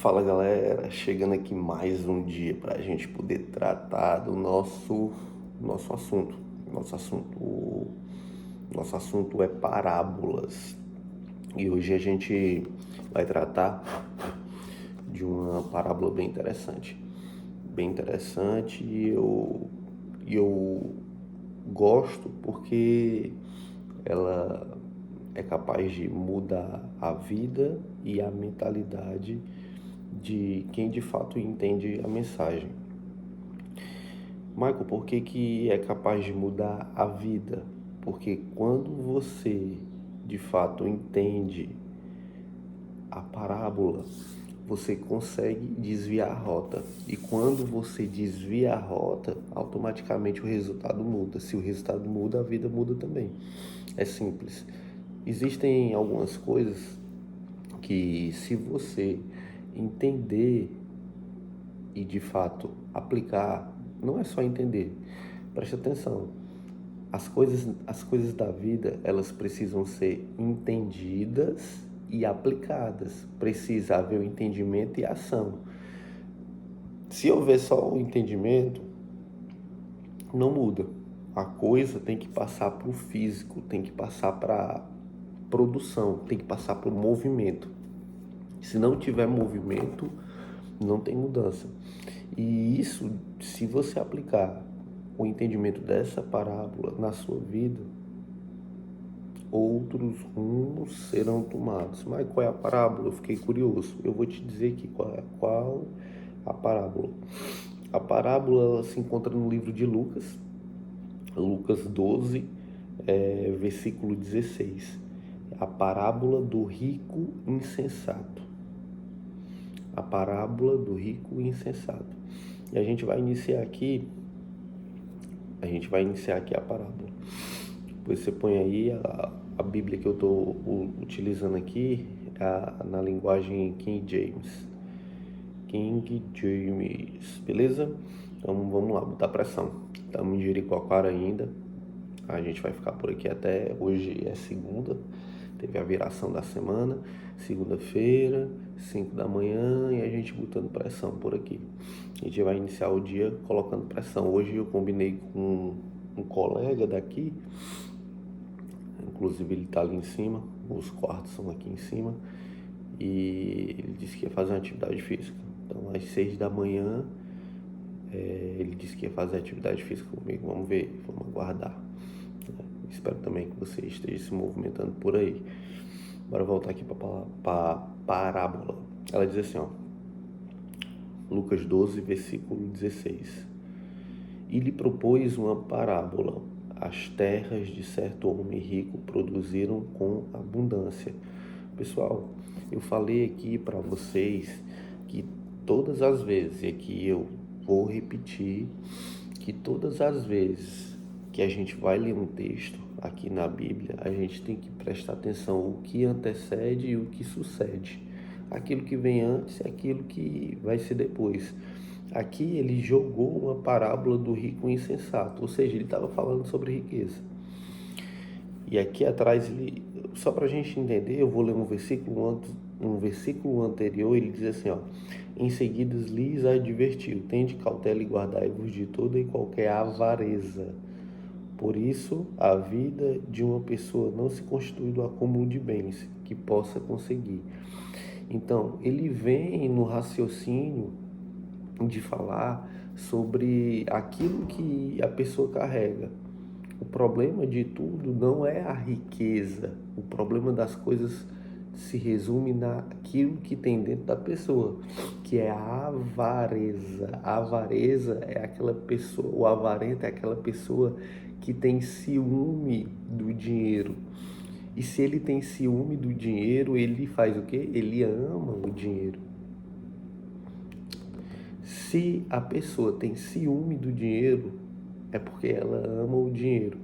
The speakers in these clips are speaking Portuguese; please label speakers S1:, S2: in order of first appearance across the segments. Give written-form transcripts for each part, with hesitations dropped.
S1: Fala galera, chegando aqui mais um dia para a gente poder tratar do nosso assunto. Nosso assunto, nosso assunto é parábolas. E hoje a gente vai tratar de uma parábola bem interessante. Bem interessante e eu gosto porque ela é capaz de mudar a vida e a mentalidade de quem de fato entende a mensagem. Michael, por que que é capaz de mudar a vida? Porque quando você de fato entende a parábola, você consegue desviar a rota. E quando você desvia a rota, automaticamente o resultado muda. Se o resultado muda, a vida muda também. É simples. Existem algumas coisas que, se você entender e de fato aplicar, não é só entender. Preste atenção. As coisas da vida, elas precisam ser entendidas e aplicadas. Precisa haver o entendimento e a ação. Se houver só o entendimento, não muda. A coisa tem que passar para o físico, tem que passar para a produção, tem que passar para o movimento. Se não tiver movimento, não tem mudança. E isso, se você aplicar o entendimento dessa parábola na sua vida, outros rumos serão tomados. Mas qual é a parábola? Eu fiquei curioso. Eu vou te dizer aqui qual a parábola. A parábola ela se encontra no livro de Lucas, Lucas 12, versículo 16. A parábola do rico insensato. A parábola do rico insensato. E a gente vai iniciar aqui a parábola. Depois você põe aí a Bíblia que eu estou utilizando aqui, na linguagem King James. King James, beleza? Então vamos lá, botar pressão. Estamos em Jericoacoara ainda. A gente vai ficar por aqui até hoje é segunda. Teve a viração da semana, segunda-feira, 5 da manhã, e a gente botando pressão por aqui. A gente vai iniciar o dia colocando pressão. Hoje eu combinei com um colega daqui, inclusive ele está ali em cima, os quartos são aqui em cima, e ele disse que ia fazer uma atividade física. Então às 6 da manhã, ele disse que ia fazer atividade física comigo. Vamos ver, vamos aguardar. Espero também que você esteja se movimentando por aí. Bora voltar aqui para a parábola. Ela diz assim, ó, Lucas 12, versículo 16. E lhe propôs uma parábola. As terras de certo homem rico produziram com abundância. Pessoal, eu falei aqui para vocês que todas as vezes, e aqui eu vou repetir, que todas as vezes que a gente vai ler um texto aqui na Bíblia, a gente tem que prestar atenção o que antecede e o que sucede. Aquilo que vem antes é aquilo que vai ser depois. Aqui ele jogou uma parábola do rico insensato, ou seja, ele estava falando sobre riqueza. E aqui atrás, só para a gente entender, eu vou ler um versículo anterior, ele diz assim, ó, em seguida lhes advertiu, tende cautela e guardai-vos de toda e qualquer avareza. Por isso, a vida de uma pessoa não se constitui do acúmulo de bens que possa conseguir. Então, ele vem no raciocínio de falar sobre aquilo que a pessoa carrega. O problema de tudo não é a riqueza. O problema das coisas se resume naquilo que tem dentro da pessoa, que é a avareza. A avareza é aquela pessoa, o avarento é aquela pessoa que tem ciúme do dinheiro. E se ele tem ciúme do dinheiro, ele faz o quê? Ele ama o dinheiro. Se a pessoa tem ciúme do dinheiro, é porque ela ama o dinheiro.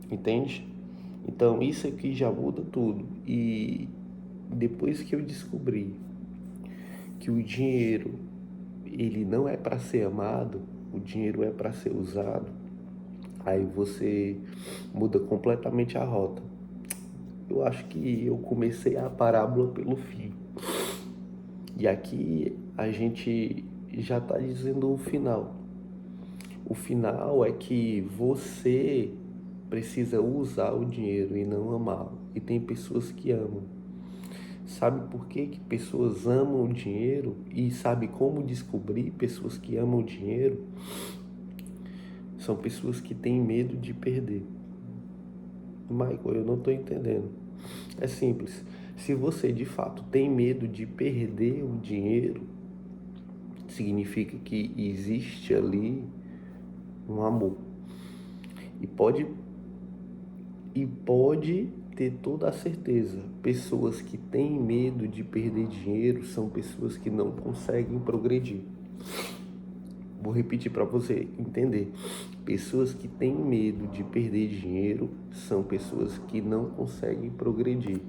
S1: Entende? Então isso aqui já muda tudo. E depois que eu descobri que o dinheiro ele não é para ser amado, o dinheiro é para ser usado, aí você muda completamente a rota. Eu acho que eu comecei a parábola pelo fim. E aqui a gente já está dizendo o final. O final é que você precisa usar o dinheiro e não amá-lo. E tem pessoas que amam. Sabe por que que pessoas amam o dinheiro? E sabe como descobrir pessoas que amam o dinheiro? São pessoas que têm medo de perder. Michael, eu não estou entendendo. É simples. Se você de fato tem medo de perder o dinheiro, significa que existe ali um amor. E pode ter toda a certeza, pessoas que têm medo de perder dinheiro são pessoas que não conseguem progredir. Vou repetir para você entender. Pessoas que têm medo de perder dinheiro são pessoas que não conseguem progredir.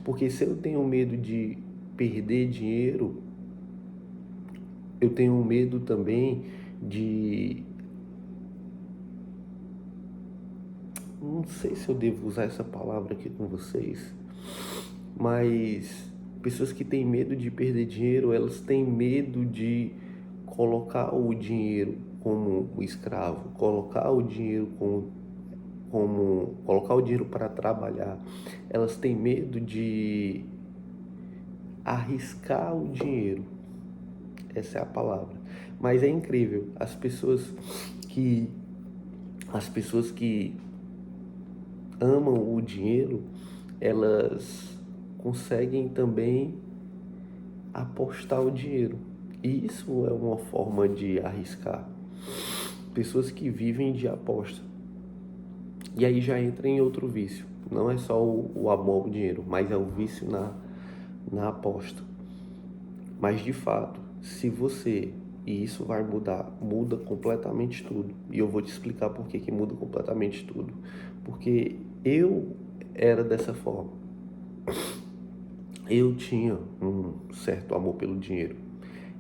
S1: Porque se eu tenho medo de perder dinheiro, eu tenho medo também de... Não sei se eu devo usar essa palavra aqui com vocês, mas pessoas que têm medo de perder dinheiro, elas têm medo de colocar o dinheiro como o escravo, colocar o dinheiro colocar o dinheiro para trabalhar. Elas têm medo de arriscar o dinheiro. Essa é a palavra. Mas é incrível, que as pessoas que amam o dinheiro, elas conseguem também apostar o dinheiro. E isso é uma forma de arriscar. Pessoas que vivem de aposta. E aí já entra em outro vício. Não é só o amor ao dinheiro, mas é o vício na aposta. Mas de fato, se você, e isso vai mudar, muda completamente tudo. E eu vou te explicar por que muda completamente tudo. Porque eu era dessa forma. Eu tinha um certo amor pelo dinheiro.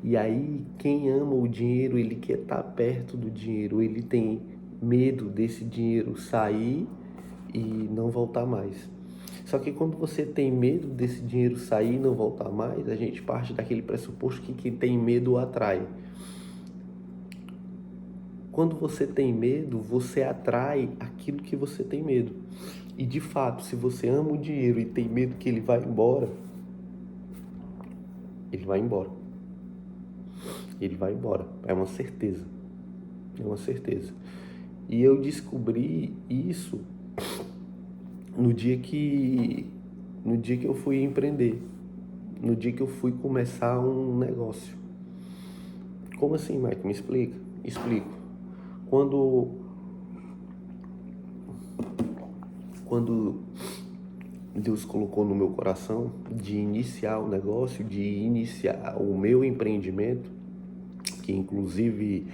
S1: E aí, quem ama o dinheiro, ele quer estar perto do dinheiro, ele tem medo desse dinheiro sair e não voltar mais. Só que quando você tem medo desse dinheiro sair e não voltar mais, a gente parte daquele pressuposto que quem tem medo atrai. Quando você tem medo, você atrai aquilo que você tem medo. E de fato, se você ama o dinheiro e tem medo que ele vá embora, ele vai embora. Ele vai embora. É uma certeza. É uma certeza. E eu descobri isso no dia que eu fui empreender. No dia que eu fui começar um negócio. Como assim, Mike? Me explica. Explico. Quando Deus colocou no meu coração de iniciar o negócio, de iniciar o meu empreendimento, que inclusive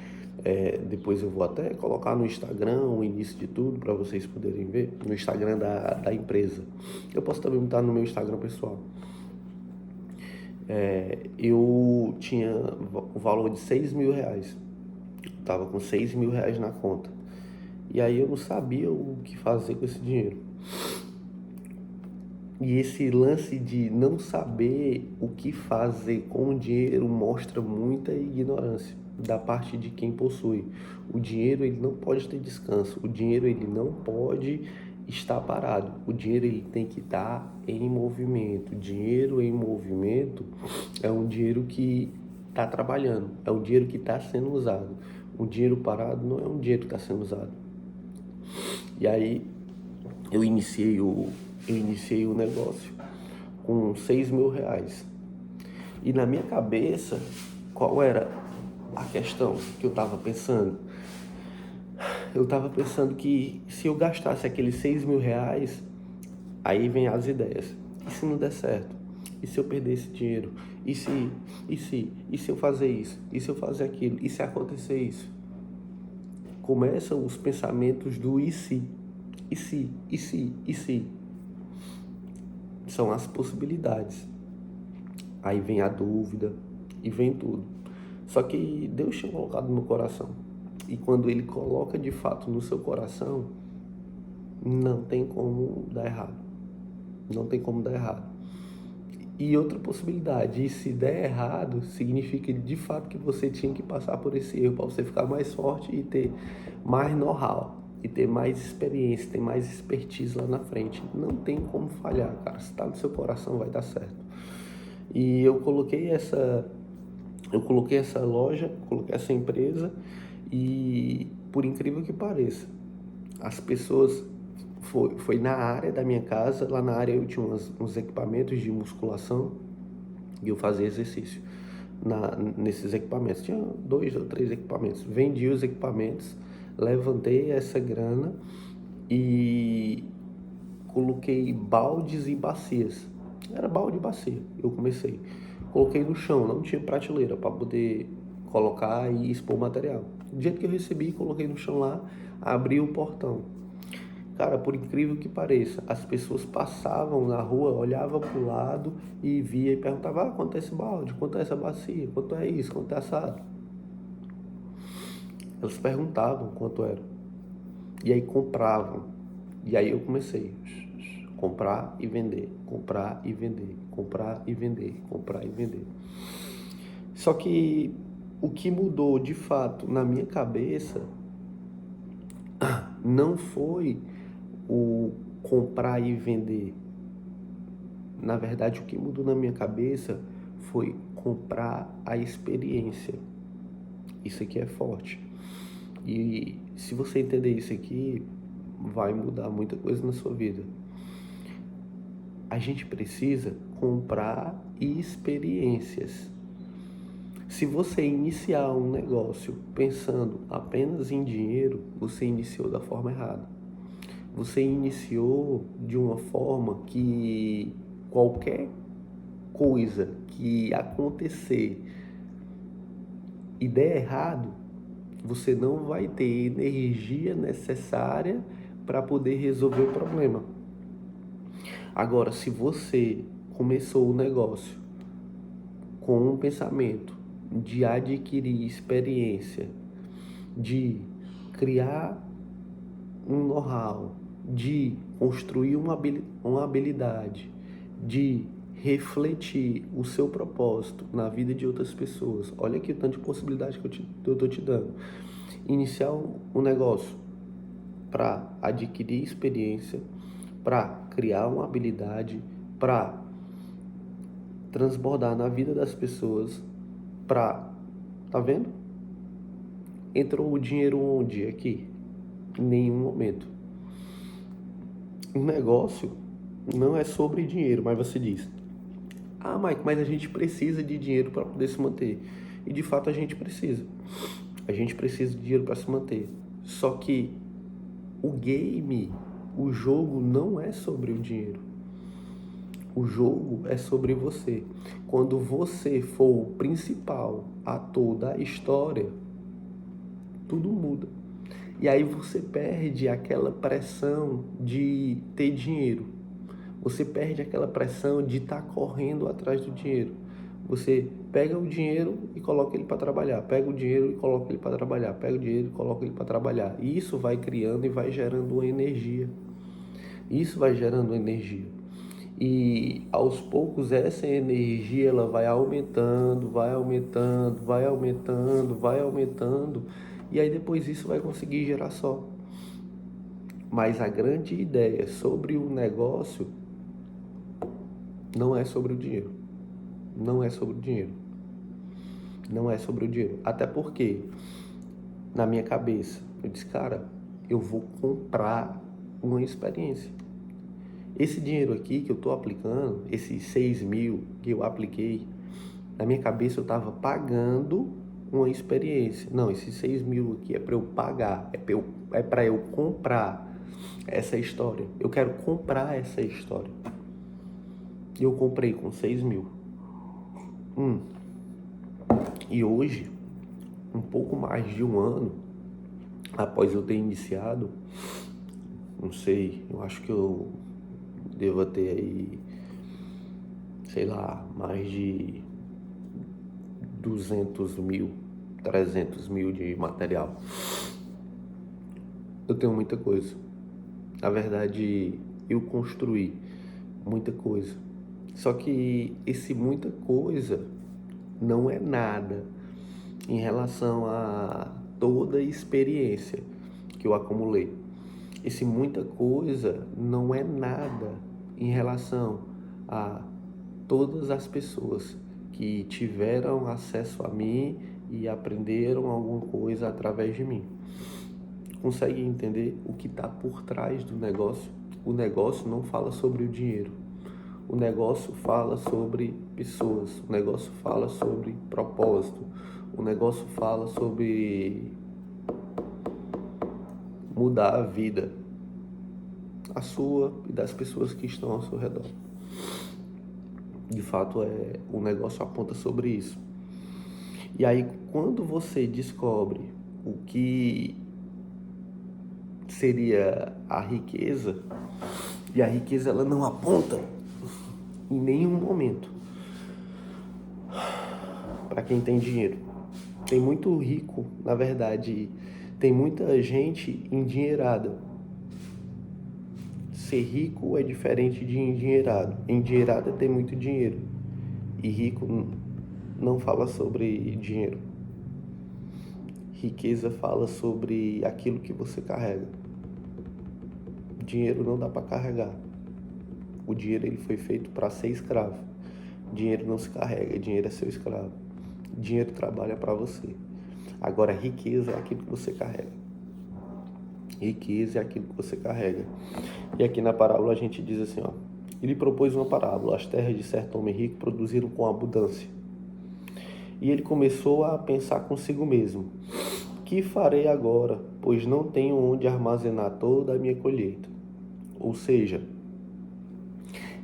S1: depois eu vou até colocar no Instagram o início de tudo para vocês poderem ver, no Instagram da empresa. Eu posso também botar no meu Instagram pessoal. Eu tinha o valor de R$6.000. Estava com R$6.000 na conta. E aí eu não sabia o que fazer com esse dinheiro. E esse lance de não saber o que fazer com o dinheiro mostra muita ignorância da parte de quem possui. O dinheiro, ele não pode ter descanso. O dinheiro, ele não pode estar parado. O dinheiro, ele tem que estar em movimento. Dinheiro em movimento é um dinheiro que está trabalhando, é um dinheiro que está sendo usado. Um dinheiro parado não é um dinheiro que está sendo usado. E aí eu iniciei o negócio com R$6.000. E na minha cabeça, qual era a questão que eu estava pensando? Eu estava pensando que se eu gastasse aqueles R$6.000, aí vem as ideias. E se não der certo? E se eu perder esse dinheiro? E se eu fazer isso? E se eu fazer aquilo? E se acontecer isso? Começam os pensamentos do e se? E se? E se? E se? São as possibilidades. Aí vem a dúvida e vem tudo. Só que Deus tinha colocado no meu coração. E quando Ele coloca de fato no seu coração, não tem como dar errado. Não tem como dar errado. E outra possibilidade, e se der errado, significa de fato que você tinha que passar por esse erro para você ficar mais forte e ter mais know-how, e ter mais experiência, ter mais expertise lá na frente. Não tem como falhar, cara. Se tá no seu coração, vai dar certo. E eu coloquei essa loja, coloquei essa empresa e, por incrível que pareça, as pessoas foi na área da minha casa. Lá na área eu tinha uns equipamentos de musculação e eu fazia exercício nesses equipamentos. Tinha 2 ou 3 equipamentos. Vendi os equipamentos, levantei essa grana e coloquei baldes e bacias. Era balde e bacia. Eu comecei. Coloquei no chão, não tinha prateleira para poder colocar e expor material. Do jeito que eu recebi, coloquei no chão lá, abri o portão. Cara, por incrível que pareça, as pessoas passavam na rua, olhavam para o lado e via e perguntavam: quanto é esse balde, quanto é essa bacia, quanto é isso, quanto é assado. Elas perguntavam quanto era. E aí compravam. E aí eu comecei comprar e vender, comprar e vender, comprar e vender, comprar e vender. Só que o que mudou de fato na minha cabeça não foi o comprar e vender. Na verdade, o que mudou na minha cabeça foi comprar a experiência. Isso aqui é forte. E se você entender isso aqui, vai mudar muita coisa na sua vida. A gente precisa comprar experiências. Se você iniciar um negócio pensando apenas em dinheiro, você iniciou da forma errada. Você iniciou de uma forma que qualquer coisa que acontecer e der errado, você não vai ter energia necessária para poder resolver o problema. Agora, se você começou o negócio com um pensamento de adquirir experiência, de criar um know-how, de construir uma habilidade, de refletir o seu propósito na vida de outras pessoas. Olha aqui o tanto de possibilidade que eu estou te dando. Iniciar um negócio para adquirir experiência, para criar uma habilidade, para transbordar na vida das pessoas, tá vendo? Entrou o dinheiro onde? Aqui? Em nenhum momento. Um negócio não é sobre dinheiro, mas você diz: Mike, mas a gente precisa de dinheiro para poder se manter. E de fato a gente precisa. A gente precisa de dinheiro para se manter. Só que o jogo não é sobre o dinheiro. O jogo é sobre você. Quando você for o principal ator da história, tudo muda. E aí você perde aquela pressão de ter dinheiro. Você perde aquela pressão de estar correndo atrás do dinheiro. Você pega o dinheiro e coloca ele para trabalhar. Pega o dinheiro e coloca ele para trabalhar. Pega o dinheiro e coloca ele para trabalhar. E isso vai criando e vai gerando uma energia. Isso vai gerando energia. E aos poucos essa energia ela vai aumentando, vai aumentando, vai aumentando, vai aumentando. E aí depois isso vai conseguir gerar só. Mas a grande ideia sobre o negócio não é sobre o dinheiro. Não é sobre o dinheiro. Não é sobre o dinheiro. Até porque, na minha cabeça, eu disse: cara, eu vou comprar uma experiência. Esse dinheiro aqui que eu estou aplicando, esses 6 mil que eu apliquei, na minha cabeça eu estava pagando uma experiência. Não, esses 6 mil aqui é para eu pagar, é para eu comprar essa história. Eu quero comprar essa história. E eu comprei com 6 mil. E hoje, um pouco mais de um ano após eu ter iniciado, não sei, eu acho que eu devo ter aí, sei lá, mais de 200 mil, 300 mil de material. Eu tenho muita coisa. Na verdade, eu construí muita coisa. Só que esse muita coisa não é nada em relação a toda a experiência que eu acumulei. Esse muita coisa não é nada em relação a todas as pessoas que tiveram acesso a mim e aprenderam alguma coisa através de mim. Consegue entender o que está por trás do negócio? O negócio não fala sobre o dinheiro. O negócio fala sobre pessoas. O negócio fala sobre propósito. O negócio fala sobre mudar a vida, a sua e das pessoas que estão ao seu redor. De fato, o negócio aponta sobre isso. E aí, quando você descobre o que seria a riqueza, e a riqueza ela não aponta em nenhum momento para quem tem dinheiro. Tem muito rico, na verdade, tem muita gente endinheirada. Ser rico é diferente de endinheirado. Endinheirado é ter muito dinheiro. E rico não fala sobre dinheiro. Riqueza fala sobre aquilo que você carrega. Dinheiro não dá para carregar. O dinheiro ele foi feito para ser escravo. Dinheiro não se carrega, dinheiro é seu escravo. Dinheiro trabalha para você. Agora, riqueza é aquilo que você carrega. Riqueza é aquilo que você carrega. E aqui na parábola a gente diz assim, ó. Ele propôs uma parábola. As terras de certo homem rico produziram com abundância. E ele começou a pensar consigo mesmo. Que farei agora, pois não tenho onde armazenar toda a minha colheita. Ou seja,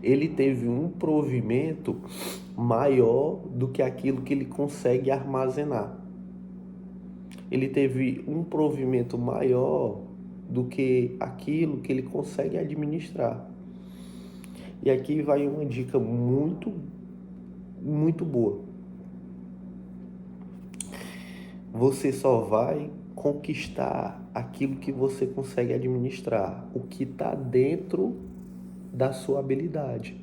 S1: ele teve um provimento maior do que aquilo que ele consegue armazenar. Ele teve um provimento maior do que aquilo que ele consegue administrar. E aqui vai uma dica muito, muito boa. Você só vai conquistar aquilo que você consegue administrar, o que está dentro da sua habilidade.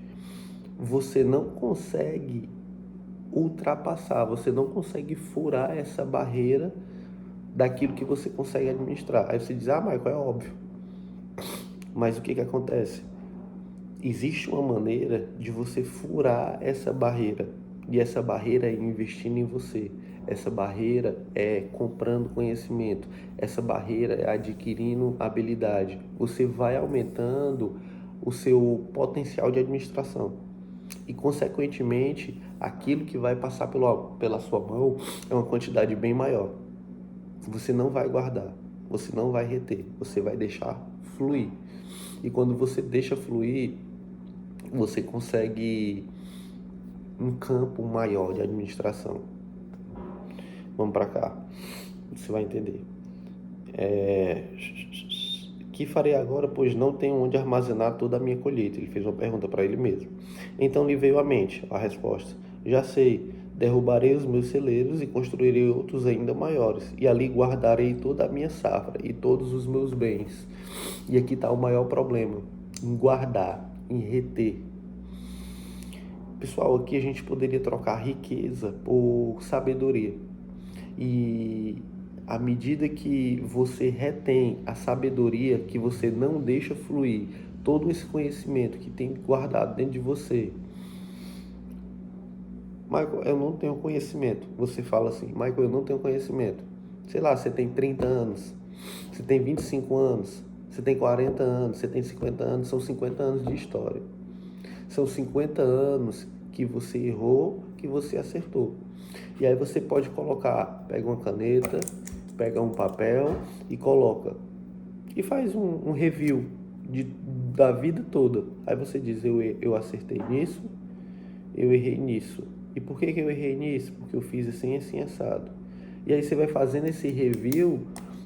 S1: Você não consegue ultrapassar, você não consegue furar essa barreira daquilo que você consegue administrar. Aí você diz, Michael, é óbvio. Mas o que acontece? Existe uma maneira de você furar essa barreira. E essa barreira é investindo em você. Essa barreira é comprando conhecimento. Essa barreira é adquirindo habilidade. Você vai aumentando o seu potencial de administração. E, consequentemente, aquilo que vai passar pela sua mão é uma quantidade bem maior. Você não vai guardar, você não vai reter, você vai deixar fluir. E quando você deixa fluir, você consegue um campo maior de administração. Vamos para cá, você vai entender. Que farei agora, pois não tenho onde armazenar toda a minha colheita? Ele fez uma pergunta para ele mesmo. Então lhe veio à mente a resposta. Já sei, derrubarei os meus celeiros e construirei outros ainda maiores. E ali guardarei toda a minha safra e todos os meus bens. E aqui está o maior problema, em guardar, em reter. Pessoal, aqui a gente poderia trocar riqueza por sabedoria. E à medida que você retém a sabedoria, que você não deixa fluir todo esse conhecimento que tem guardado dentro de você. Michael, eu não tenho conhecimento. Você fala assim, Michael, eu não tenho conhecimento. Sei lá, você tem 30 anos, você tem 25 anos, você tem 40 anos, você tem 50 anos, são 50 anos de história. São 50 anos que você errou, que você acertou. E aí você pode colocar, pega uma caneta, pega um papel e coloca. E faz um review da vida toda. Aí você diz, eu acertei nisso, eu errei nisso. E por que eu errei nisso? Porque eu fiz assim, assim, assado. E aí você vai fazendo esse review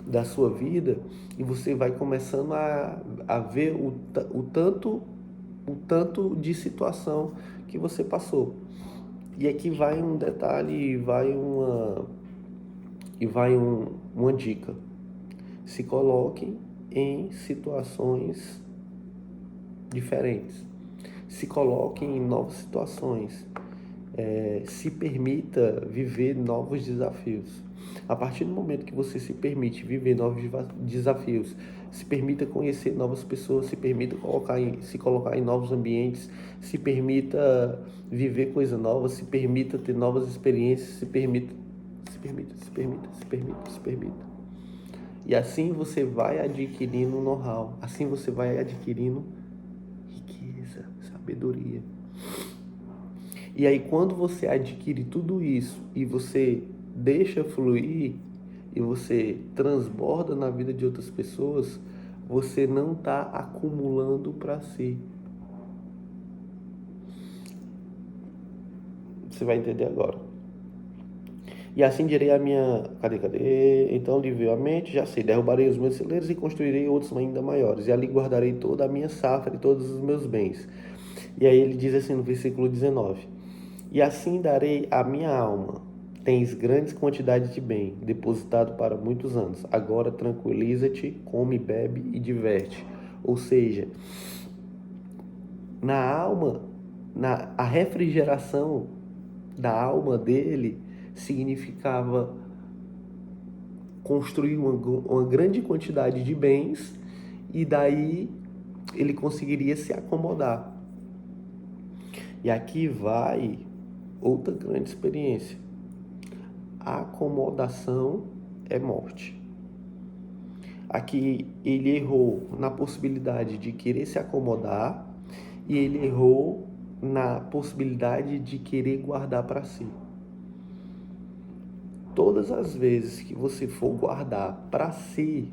S1: da sua vida e você vai começando a ver o tanto de situação que você passou. E aqui vai um detalhe, uma dica. Se coloque em situações diferentes. Se coloque em novas situações. Se permita viver novos desafios. A partir do momento que você se permite viver novos desafios, se permita conhecer novas pessoas, se permita se colocar em novos ambientes, se permita viver coisa nova, se permita ter novas experiências, se permita. E assim você vai adquirindo know-how, assim você vai adquirindo riqueza, sabedoria. E aí quando você adquire tudo isso e você deixa fluir e você transborda na vida de outras pessoas, você não está acumulando para si. Você vai entender agora. E assim direi a minha... Cadê? Então lhe veio a mente, já sei, derrubarei os meus celeiros e construirei outros ainda maiores. E ali guardarei toda a minha safra e todos os meus bens. E aí ele diz assim no versículo 19: e assim darei a minha alma. Tens grandes quantidades de bem, depositado para muitos anos. Agora tranquiliza-te, come, bebe e diverte. Ou seja, na alma, a refrigeração da alma dele significava construir uma grande quantidade de bens e daí ele conseguiria se acomodar. E aqui vai outra grande experiência. A acomodação é morte. Aqui ele errou na possibilidade de querer se acomodar e ele errou na possibilidade de querer guardar para si. Todas as vezes que você for guardar para si,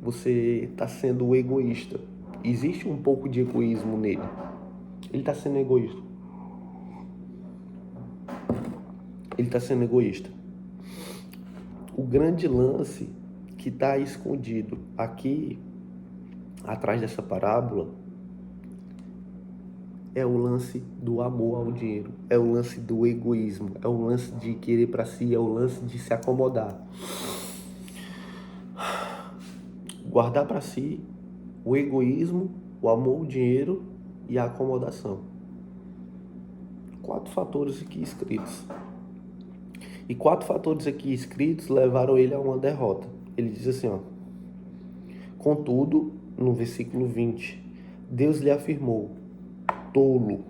S1: você está sendo egoísta. Existe um pouco de egoísmo nele. Ele está sendo egoísta. Ele está sendo egoísta. O grande lance que está escondido aqui, atrás dessa parábola, é o lance do amor ao dinheiro, é o lance do egoísmo, é o lance de querer para si, é o lance de se acomodar. Guardar para si o egoísmo, o amor ao dinheiro e a acomodação. 4 fatores aqui escritos. E 4 fatores aqui escritos levaram ele a uma derrota. Ele diz assim, ó: contudo, no versículo 20, Deus lhe afirmou: tolo,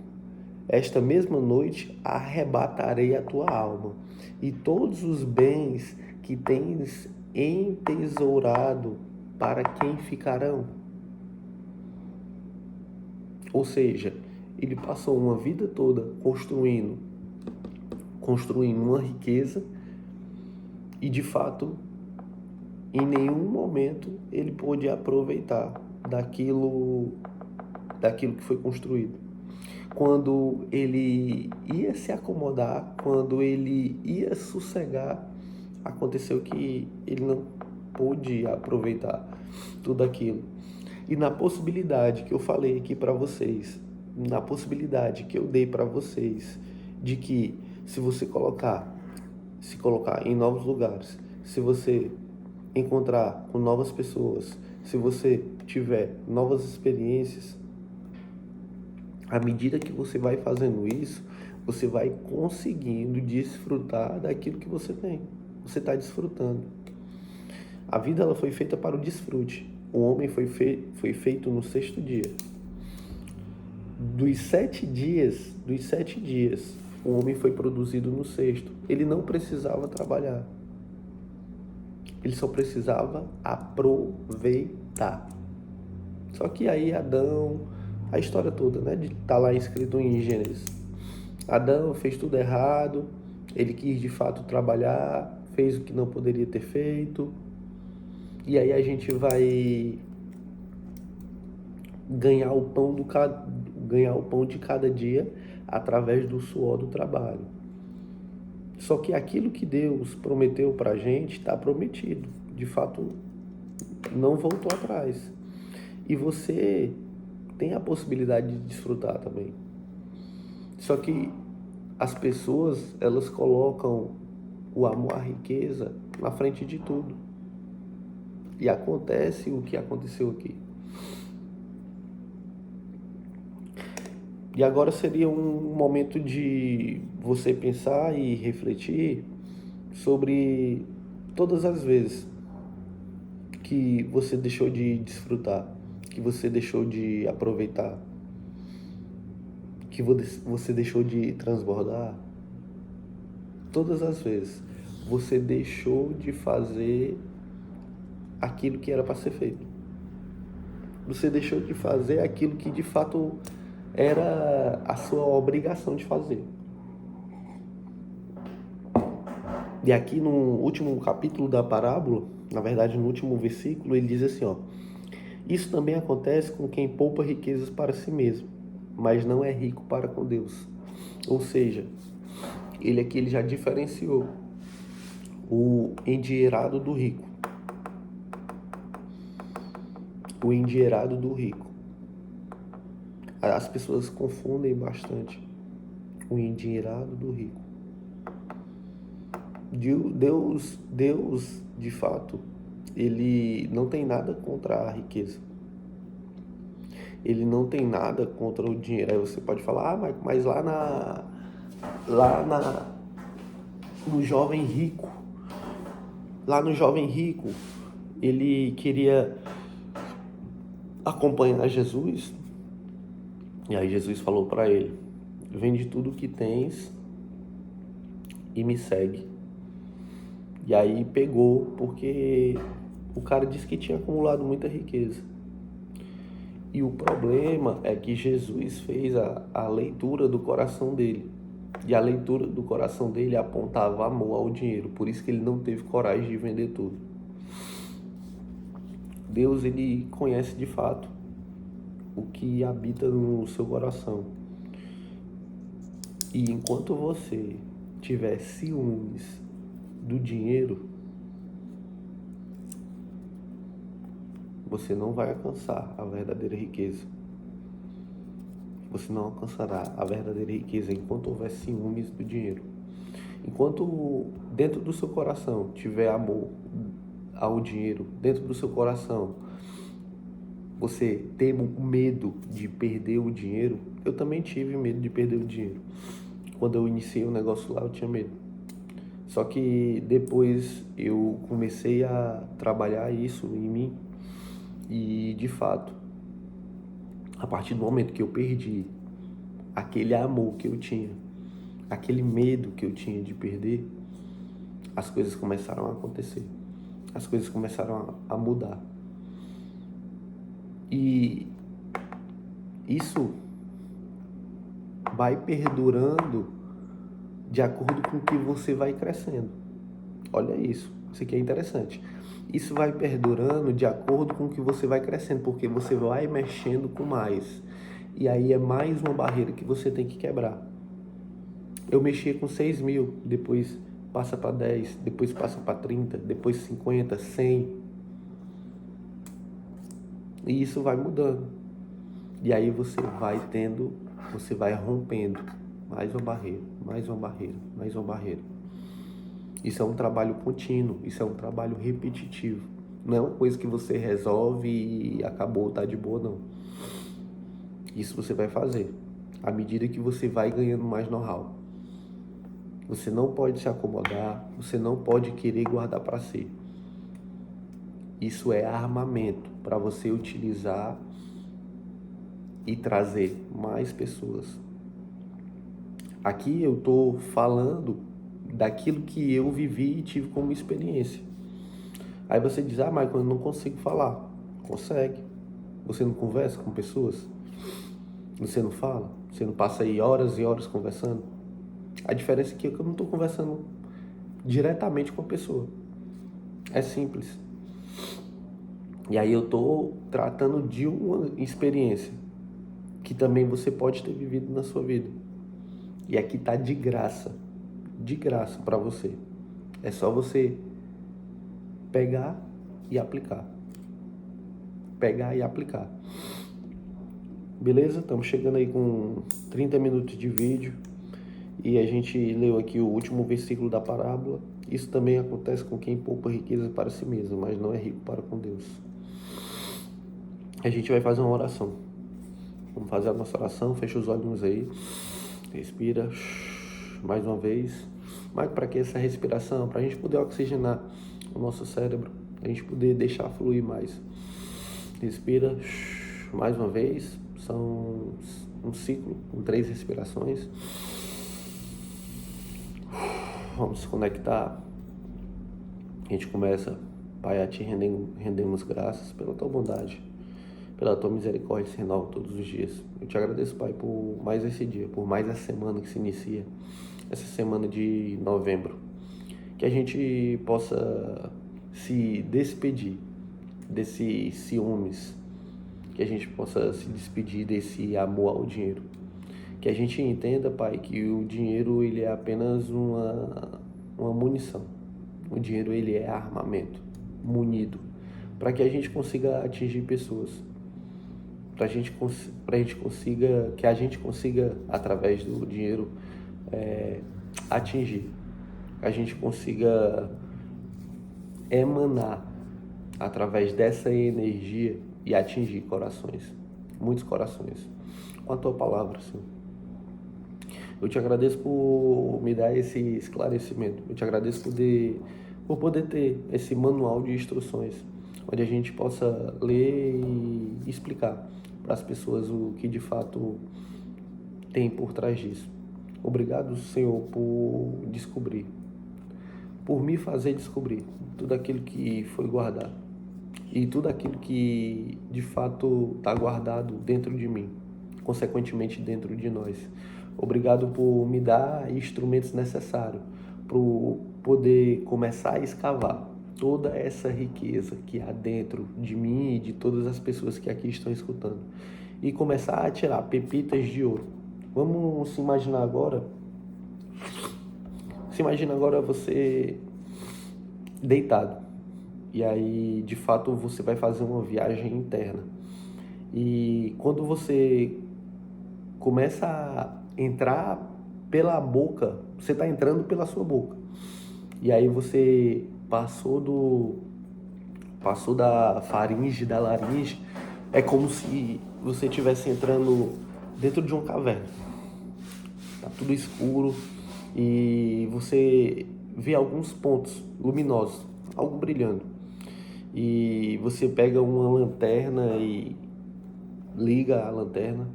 S1: esta mesma noite arrebatarei a tua alma, e todos os bens que tens entesourado, para quem ficarão? Ou seja, ele passou uma vida toda construindo uma riqueza e de fato em nenhum momento ele pôde aproveitar daquilo que foi construído. Quando ele ia se acomodar, quando ele ia sossegar, aconteceu que ele não pôde aproveitar tudo aquilo. E na possibilidade que eu falei aqui para vocês, na possibilidade que eu dei para vocês, de que se você se colocar em novos lugares, se você encontrar com novas pessoas, se você tiver novas experiências, à medida que você vai fazendo isso, você vai conseguindo desfrutar daquilo que você tem. Você está desfrutando. A vida ela foi feita para o desfrute. O homem foi feito no 6º dia. Dos 7 dias, o homem foi produzido no 6º. Ele não precisava trabalhar. Ele só precisava aproveitar. Só que aí Adão, a história toda, né? Tá lá escrito em Gênesis. Adão fez tudo errado. Ele quis de fato trabalhar, fez o que não poderia ter feito. E aí a gente vai ganhar o pão de cada dia através do suor do trabalho. Só que aquilo que Deus prometeu pra gente está prometido. De fato, não voltou atrás. E você tem a possibilidade de desfrutar também. Só que as pessoas, elas colocam o amor à riqueza na frente de tudo. E acontece o que aconteceu aqui. E agora seria um momento de você pensar e refletir sobre todas as vezes que você deixou de desfrutar, que você deixou de aproveitar, que você deixou de transbordar. Todas as vezes você deixou de fazer aquilo que era para ser feito. Você deixou de fazer aquilo que de fato era a sua obrigação de fazer. E aqui no último capítulo da parábola, na verdade no último versículo, ele diz assim, ó: isso também acontece com quem poupa riquezas para si mesmo, mas não é rico para com Deus. Ou seja, ele já diferenciou o endinheirado do rico. O endinheirado do rico. As pessoas confundem bastante o endinheirado do rico. Deus, de fato, ele não tem nada contra a riqueza. Ele não tem nada contra o dinheiro. Aí você pode falar, mas no jovem rico, ele queria acompanhar Jesus. E aí Jesus falou para ele: vende tudo o que tens e me segue. E aí pegou, porque o cara disse que tinha acumulado muita riqueza. E o problema é que Jesus fez a leitura do coração dele. E a leitura do coração dele apontava amor ao dinheiro. Por isso que ele não teve coragem de vender tudo. Deus, ele conhece de fato o que habita no seu coração. E enquanto você tiver ciúmes do dinheiro, você não vai alcançar a verdadeira riqueza. Você não alcançará a verdadeira riqueza enquanto houver ciúmes do dinheiro. Enquanto dentro do seu coração tiver amor ao dinheiro, dentro do seu coração você ter medo de perder o dinheiro. Eu também tive medo de perder o dinheiro. Quando eu iniciei o negócio lá, eu tinha medo. Só que depois eu comecei a trabalhar isso em mim. E de fato, a partir do momento que eu perdi aquele amor que eu tinha, aquele medo que eu tinha de perder, as coisas começaram a acontecer. As coisas começaram a mudar. E isso vai perdurando de acordo com que você vai crescendo. Olha isso aqui é interessante. Isso vai perdurando de acordo com que você vai crescendo, porque você vai mexendo com mais. E aí é mais uma barreira que você tem que quebrar. Eu mexia com 6 mil, depois passa para 10, depois passa para 30, depois 50, 100. E isso vai mudando. E aí você vai rompendo mais uma barreira, mais uma barreira, mais uma barreira. Isso é um trabalho contínuo, isso é um trabalho repetitivo. Não é uma coisa que você resolve e acabou, tá de boa, não. Isso você vai fazer à medida que você vai ganhando mais know-how. Você não pode se acomodar, você não pode querer guardar para si. Isso é armamento para você utilizar e trazer mais pessoas. Aqui eu estou falando daquilo que eu vivi e tive como experiência. Aí você diz, Michael, eu não consigo falar. Consegue. Você não conversa com pessoas? Você não fala? Você não passa aí horas e horas conversando? A diferença é que eu não estou conversando diretamente com a pessoa. É simples. E aí eu estou tratando de uma experiência que também você pode ter vivido na sua vida. E aqui está de graça para você. É só você pegar e aplicar. Pegar e aplicar. Beleza? Estamos chegando aí com 30 minutos de vídeo. E a gente leu aqui o último versículo da parábola. Isso também acontece com quem poupa riqueza para si mesmo, mas não é rico para com Deus. A gente vai fazer uma oração. Vamos fazer a nossa oração, fecha os olhinhos aí, respira, mais uma vez. Mas para que essa respiração? Para a gente poder oxigenar o nosso cérebro, a gente poder deixar fluir mais. Respira, mais uma vez, são um ciclo com 3 respirações. Vamos se conectar. A gente começa, Pai, a Ti rendemos graças pela Tua bondade, pela Tua misericórdia que se renova todos os dias. Eu Te agradeço, Pai, por mais esse dia, por mais essa semana que se inicia, essa semana de novembro. Que a gente possa se despedir desses ciúmes, que a gente possa se despedir desse amor ao dinheiro. Que a gente entenda, Pai, que o dinheiro ele é apenas uma munição. O dinheiro ele é armamento, munido, para que a gente consiga atingir pessoas, para que a gente consiga através do dinheiro atingir, a gente consiga emanar através dessa energia e atingir corações, muitos corações, com a Tua palavra, Senhor. Eu Te agradeço por me dar esse esclarecimento. Eu Te agradeço por poder ter esse manual de instruções, onde a gente possa ler e explicar para as pessoas o que de fato tem por trás disso. Obrigado, Senhor, por descobrir, por me fazer descobrir tudo aquilo que foi guardado e tudo aquilo que de fato está guardado dentro de mim, consequentemente dentro de nós. Obrigado por me dar instrumentos necessários para poder começar a escavar toda essa riqueza que há dentro de mim e de todas as pessoas que aqui estão escutando e começar a tirar pepitas de ouro. Vamos se imaginar agora. Se imagina agora você deitado e aí de fato você vai fazer uma viagem interna e quando você começa a entrar pela boca, você está entrando pela sua boca. E aí você passou da faringe, da laringe, é como se você estivesse entrando dentro de uma caverna. Tá tudo escuro e você vê alguns pontos luminosos, algo brilhando. E você pega uma lanterna e liga a lanterna.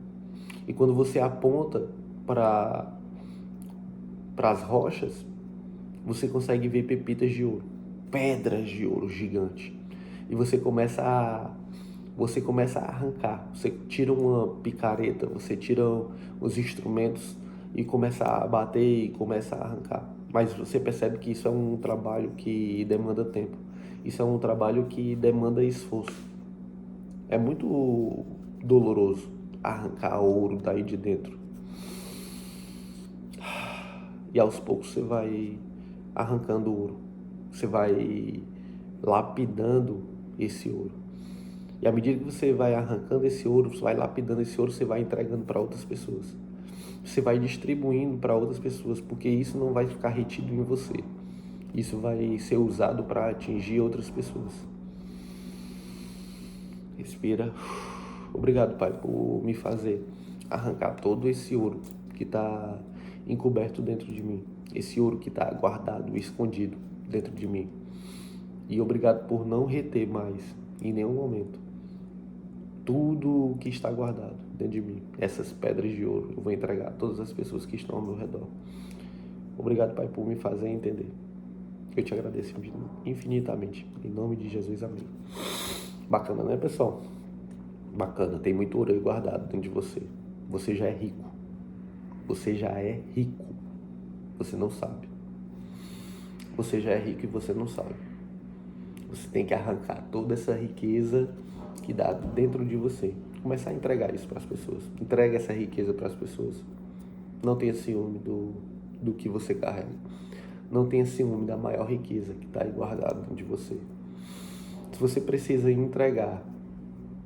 S1: E quando você aponta para as rochas, você consegue ver pepitas de ouro, pedras de ouro gigante. E você começa a arrancar. Você tira uma picareta, você tira os instrumentos e começa a bater e começa a arrancar. Mas você percebe que isso é um trabalho que demanda tempo. Isso é um trabalho que demanda esforço. É muito doloroso arrancar ouro daí de dentro. E aos poucos você vai arrancando ouro. Você vai lapidando esse ouro. E à medida que você vai arrancando esse ouro, você vai lapidando esse ouro, você vai entregando para outras pessoas. Você vai distribuindo para outras pessoas, porque isso não vai ficar retido em você. Isso vai ser usado para atingir outras pessoas. Respira. Obrigado, Pai, por me fazer arrancar todo esse ouro que está encoberto dentro de mim. Esse ouro que está guardado, escondido dentro de mim. E obrigado por não reter mais, em nenhum momento, tudo que está guardado dentro de mim. Essas pedras de ouro eu vou entregar a todas as pessoas que estão ao meu redor. Obrigado, Pai, por me fazer entender. Eu te agradeço infinitamente. Em nome de Jesus, amém. Bacana, né, pessoal? Bacana, tem muito ouro aí guardado dentro de você. Você já é rico. Você já é rico. Você não sabe. Você já é rico e você não sabe. Você tem que arrancar toda essa riqueza que dá dentro de você. Começar a entregar isso para as pessoas. Entrega essa riqueza para as pessoas. Não tenha ciúme do que você carrega. Não tenha ciúme da maior riqueza que está aí guardada dentro de você. Se você precisa entregar,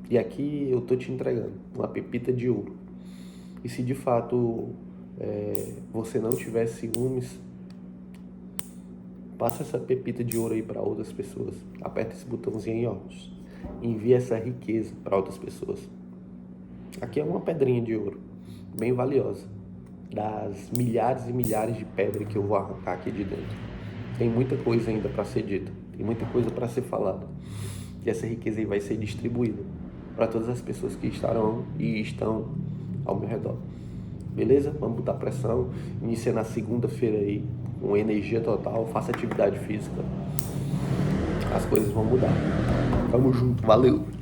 S1: e aqui eu estou te entregando uma pepita de ouro. E se de fato você não tiver ciúmes, passa essa pepita de ouro aí para outras pessoas. Aperta esse botãozinho aí, ó. Envia essa riqueza para outras pessoas. Aqui é uma pedrinha de ouro, bem valiosa, das milhares e milhares de pedras que eu vou arrancar aqui de dentro. Tem muita coisa ainda para ser dita, tem muita coisa para ser falada. E essa riqueza aí vai ser distribuída para todas as pessoas que estarão e estão ao meu redor. Beleza? Vamos botar pressão. Inicia na segunda-feira aí, com energia total. Faça atividade física. As coisas vão mudar. Tamo junto. Valeu!